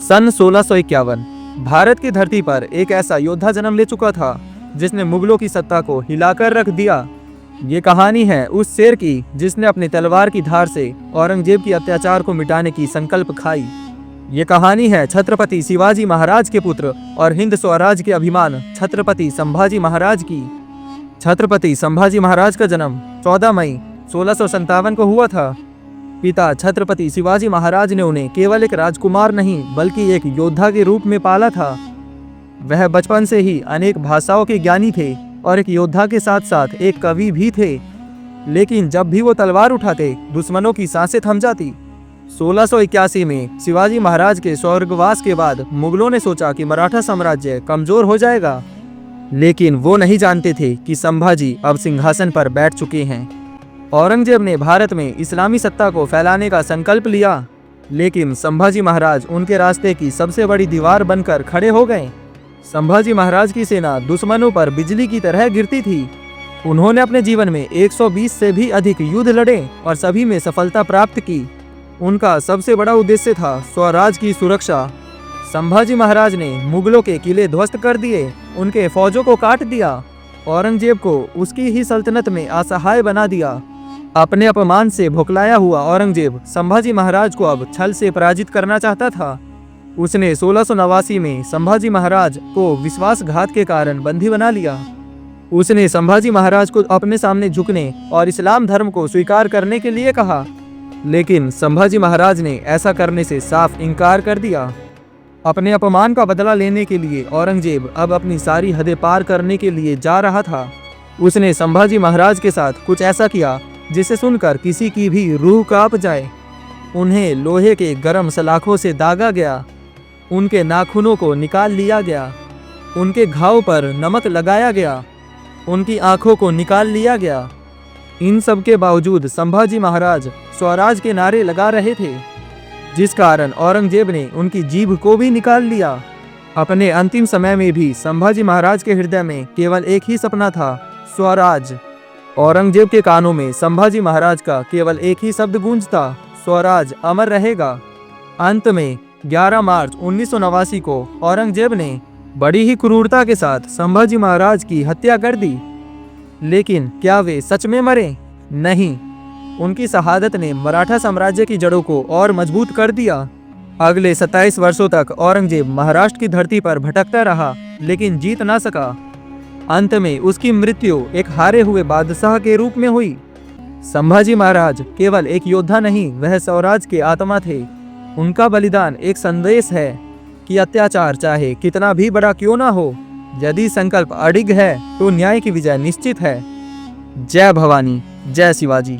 सन 1651 भारत की धरती पर एक ऐसा योद्धा जन्म ले चुका था जिसने मुगलों की सत्ता को हिलाकर रख दिया। ये कहानी है उस शेर की जिसने अपनी तलवार की धार से औरंगजेब के अत्याचार को मिटाने की संकल्प खाई। ये कहानी है छत्रपति शिवाजी महाराज के पुत्र और हिंद स्वराज के अभिमान छत्रपति संभाजी महाराज की। छत्रपति संभाजी महाराज का जन्म 14 मई 1657 को हुआ था। पिता छत्रपति शिवाजी महाराज ने उन्हें केवल एक राजकुमार नहीं बल्कि एक योद्धा के रूप में पाला था। वह बचपन से ही अनेक भाषाओं के ज्ञानी थे और एक योद्धा के साथ साथ एक कवि भी थे। लेकिन जब भी वो तलवार उठाते दुश्मनों की सांसें थम जाती। 1681 में शिवाजी महाराज के स्वर्गवास के बाद मुगलों ने सोचा कि मराठा साम्राज्य कमजोर हो जाएगा, लेकिन वो नहीं जानते थे कि संभाजी अब सिंहासन पर बैठ चुके हैं। औरंगजेब ने भारत में इस्लामी सत्ता को फैलाने का संकल्प लिया, लेकिन संभाजी महाराज उनके रास्ते की सबसे बड़ी दीवार बनकर खड़े हो गए। संभाजी महाराज की सेना दुश्मनों पर बिजली की तरह गिरती थी। उन्होंने अपने जीवन में 120 से भी अधिक युद्ध लड़े और सभी में सफलता प्राप्त की। उनका सबसे बड़ा उद्देश्य था स्वराज की सुरक्षा। संभाजी महाराज ने मुगलों के किले ध्वस्त कर दिए, उनके फौजों को काट दिया, औरंगजेब को उसकी ही सल्तनत में असहाय बना दिया। अपने अपमान से भुखलाया हुआ औरंगजेब संभाजी महाराज को अब छल से पराजित करना चाहता था। उसने 1689 में संभाजी महाराज को विश्वासघात के कारण बंदी बना लिया। उसने संभाजी महाराज को अपने सामने झुकने और इस्लाम धर्म को स्वीकार करने के लिए कहा, लेकिन संभाजी महाराज ने ऐसा करने से साफ इनकार कर दिया। अपने अपमान का बदला लेने के लिए औरंगजेब अब अपनी सारी हदें पार करने के लिए जा रहा था। उसने संभाजी महाराज के साथ कुछ ऐसा किया जिसे सुनकर किसी की भी रूह कांप जाए। उन्हें लोहे के गरम सलाखों से दागा गया, उनके नाखूनों को निकाल लिया गया, उनके घाव पर नमक लगाया गया, उनकी आंखों को निकाल लिया गया। इन सब के बावजूद संभाजी महाराज स्वराज के नारे लगा रहे थे, जिस कारण औरंगजेब ने उनकी जीभ को भी निकाल लिया। अपने अंतिम समय में भी संभाजी महाराज के हृदय में केवल एक ही सपना था, स्वराज। औरंगजेब के कानों में संभाजी महाराज का केवल एक ही शब्द गूंजता, स्वराज अमर रहेगा। अंत में 11 मार्च 1989 को औरंगजेब ने बड़ी ही क्रूरता के साथ संभाजी महाराज की हत्या कर दी। लेकिन क्या वे सच में मरे? नहीं, उनकी शहादत ने मराठा साम्राज्य की जड़ों को और मजबूत कर दिया। अगले 27 वर्षों तक औरंगजेब महाराष्ट्र की धरती पर भटकता रहा, लेकिन जीत ना सका। अंत में उसकी मृत्यु एक हारे हुए बादशाह के रूप में हुई। संभाजी महाराज केवल एक योद्धा नहीं, वह स्वराज के आत्मा थे। उनका बलिदान एक संदेश है कि अत्याचार चाहे कितना भी बड़ा क्यों ना हो, यदि संकल्प अडिग है तो न्याय की विजय निश्चित है। जय भवानी, जय शिवाजी।